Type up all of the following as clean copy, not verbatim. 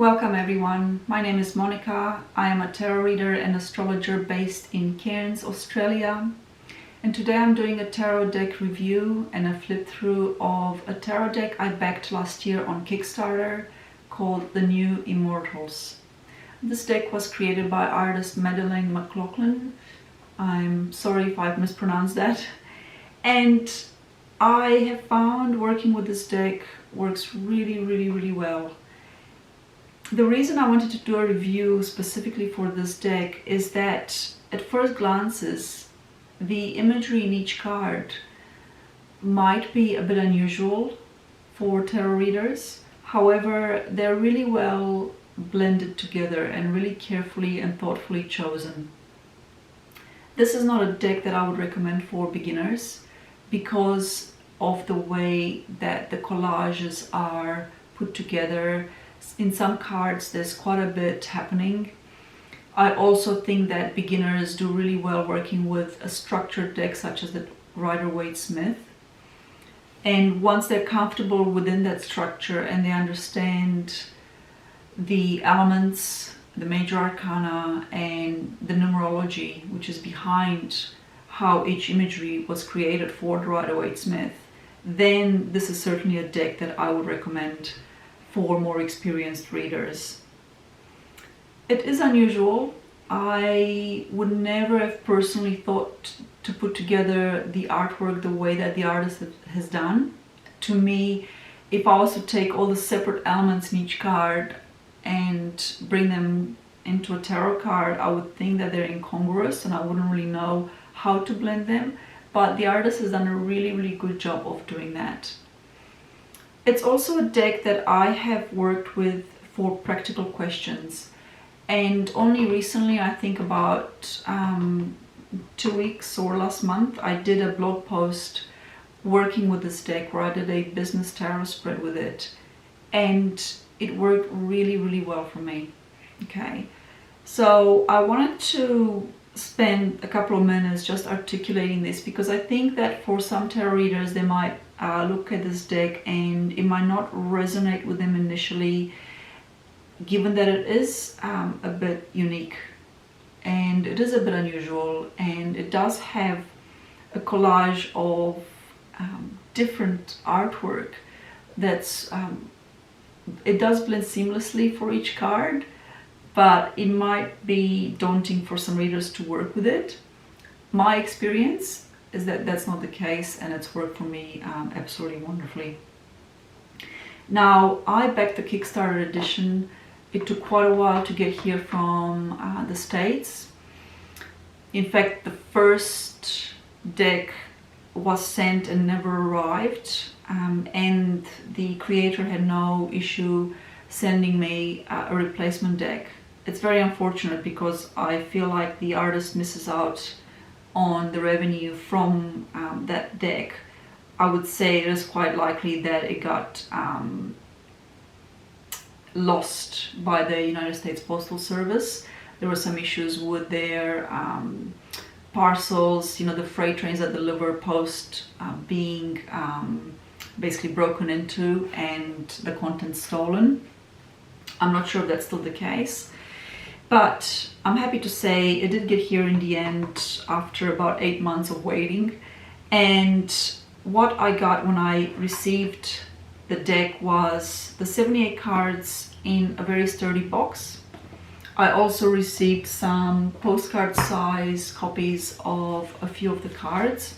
Welcome everyone, my name is Monica. I am a tarot reader and astrologer based in Cairns, Australia. And today I'm doing a tarot deck review and a flip through of a tarot deck I backed last year on Kickstarter called The New Immortals. This deck was created by artist Madeline McLaughlin. I'm sorry if I've mispronounced that. And I have found working with this deck works really well. The reason I wanted to do a review specifically for this deck is that at first glances, the imagery in each card might be a bit unusual for tarot readers. However, they're really well blended together and really carefully and thoughtfully chosen. This is not a deck that I would recommend for beginners because of the way that the collages are put together. In some cards there's quite a bit happening. I also think that beginners do really well working with a structured deck such as the Rider-Waite-Smith. And once they're comfortable within that structure and they understand the elements, the major arcana and the numerology which is behind how each imagery was created for the Rider-Waite-Smith, then this is certainly a deck that I would recommend for more experienced readers. It is unusual. I would never have personally thought to put together the artwork the way that the artist has done. To me, if I was to take all the separate elements in each card and bring them into a tarot card, I would think that they're incongruous and I wouldn't really know how to blend them. But the artist has done a really good job of doing that. It's also a deck that I have worked with for practical questions, and only recently, I think about 2 weeks or last month, I did a blog post working with this deck where I did a business tarot spread with it, and it worked really well for me. Okay, so I wanted to spend a couple of minutes just articulating this because I think that for some tarot readers they might look at this deck and it might not resonate with them initially, given that it is a bit unique and it is a bit unusual, and it does have a collage of different artwork that's it does blend seamlessly for each card, but it might be daunting for some readers to work with it. My experience is that that's not the case, and it's worked for me absolutely wonderfully. Now, I backed the Kickstarter edition. It took quite a while to get here from the States. In fact, the first deck was sent and never arrived, and the creator had no issue sending me a replacement deck. It's very unfortunate because I feel like the artist misses out on the revenue from that deck. I would say it is quite likely that it got lost by the United States Postal Service. There were some issues with their parcels, the freight trains that deliver post being basically broken into and the contents stolen. I'm not sure if that's still the case, but I'm happy to say it did get here in the end after about 8 months of waiting. And what I got when I received the deck was the 78 cards in a very sturdy box. I also received some postcard size copies of a few of the cards.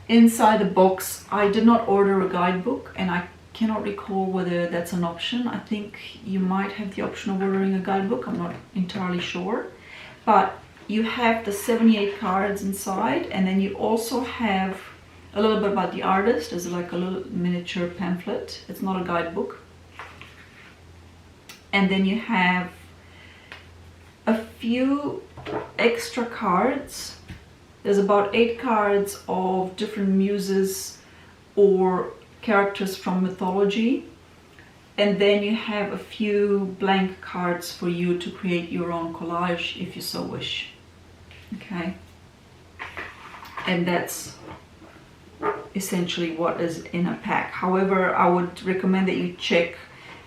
Inside the box, I did not order a guidebook, and I cannot recall whether that's an option. I think you might have the option of ordering a guidebook, I'm not entirely sure. But you have the 78 cards inside, and then you also have a little bit about the artist. There's like a little miniature pamphlet. It's not a guidebook. And then you have a few extra cards. There's about 8 cards of different muses or characters from mythology, and then you have a few blank cards for you to create your own collage if you so wish. Okay, and that's essentially what is in a pack. However, I would recommend that you check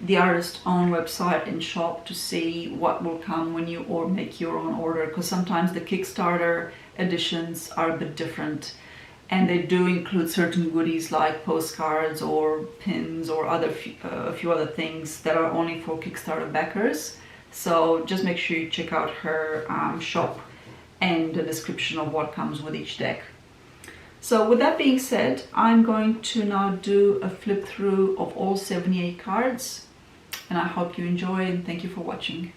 the artist's own website and shop to see what will come when you or make your own order, because sometimes the Kickstarter editions are a bit different, and they do include certain goodies like postcards or pins or a few other things that are only for Kickstarter backers. So just make sure you check out her shop and the description of what comes with each deck. So with that being said, I'm going to now do a flip through of all 78 cards, and I hope you enjoy, and thank you for watching.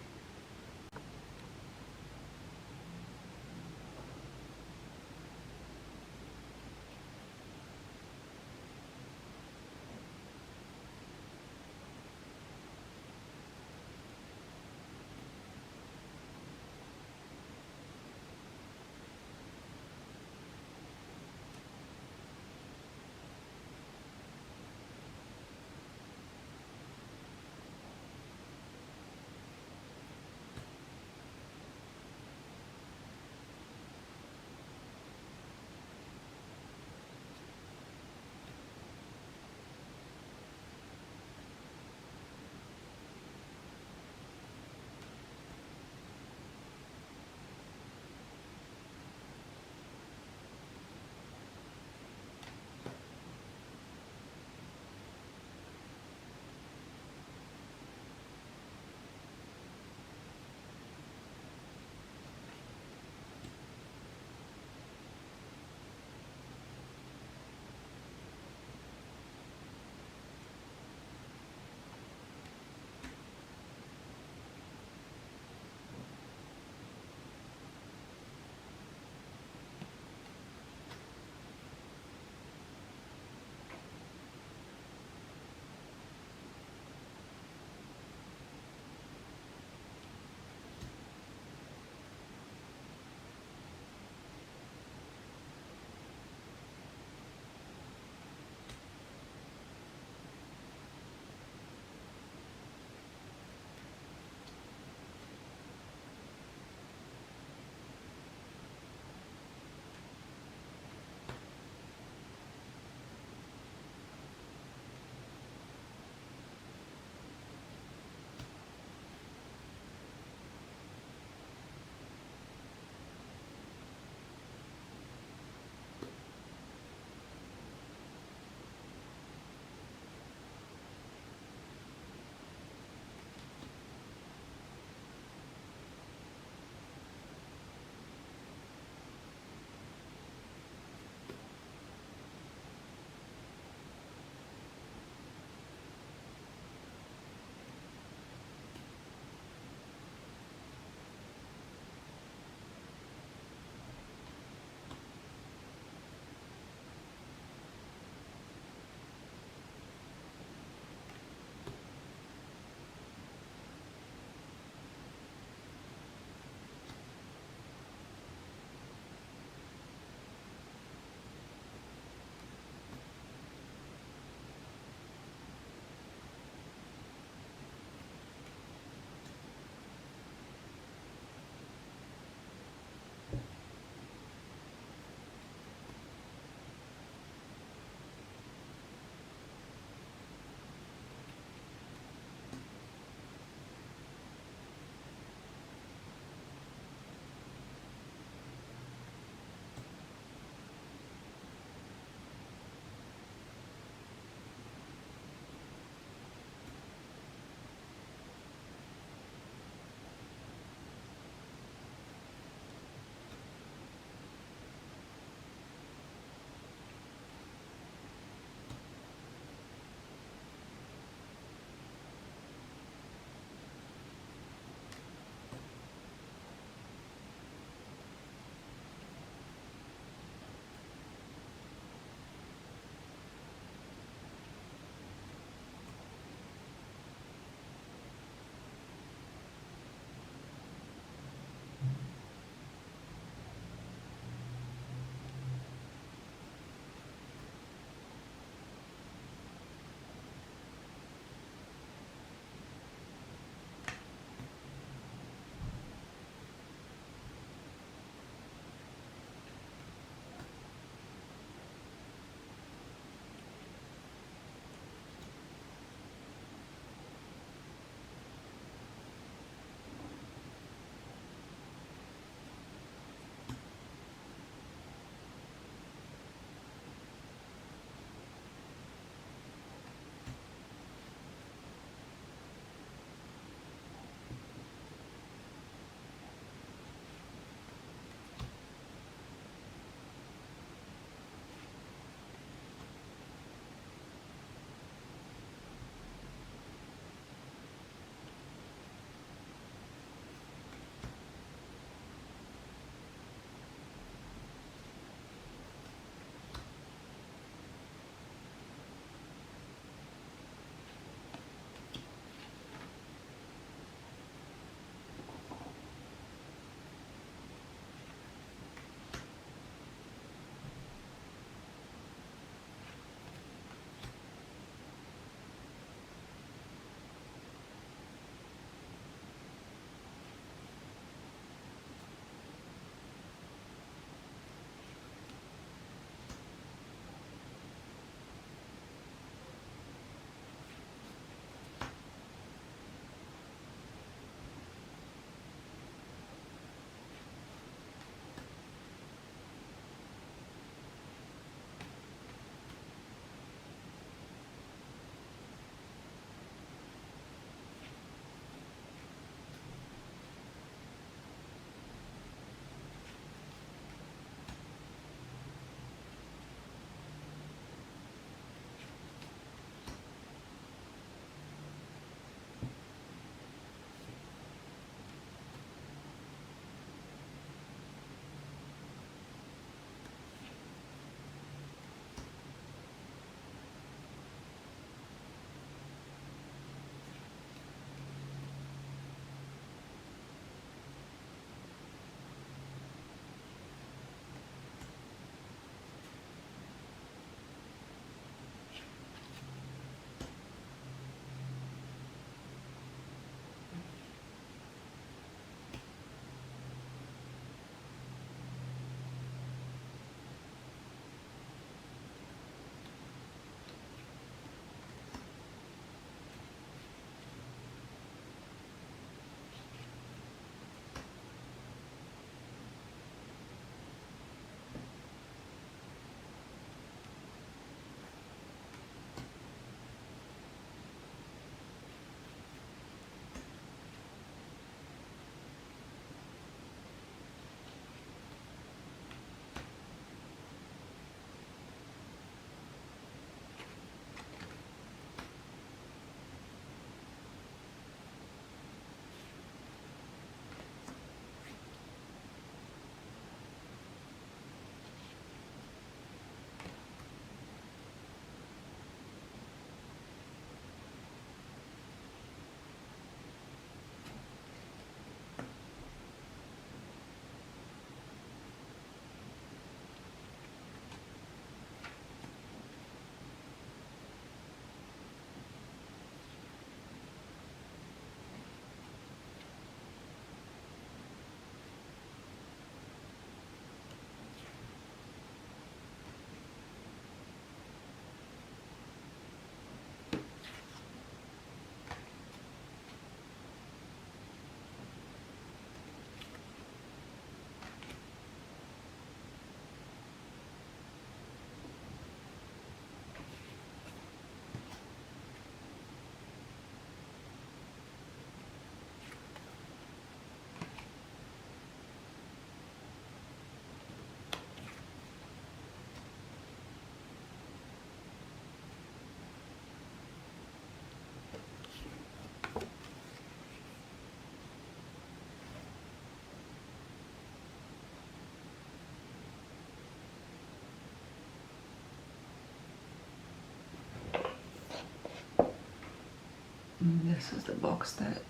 And this is the box that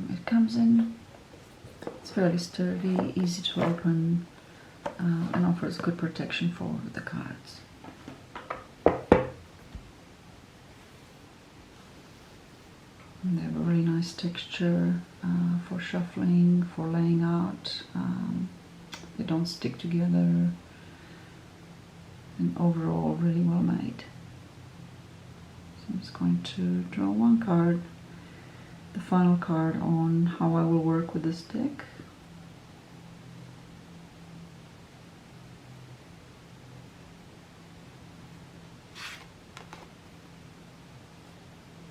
it comes in. It's fairly sturdy, easy to open, and offers good protection for the cards. And they have a really nice texture for shuffling, for laying out. They don't stick together, and overall really well made. So I'm just going to draw one card, the final card on how I will work with this deck.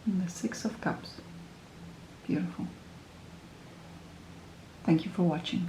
And the Six of Cups. Beautiful. Thank you for watching.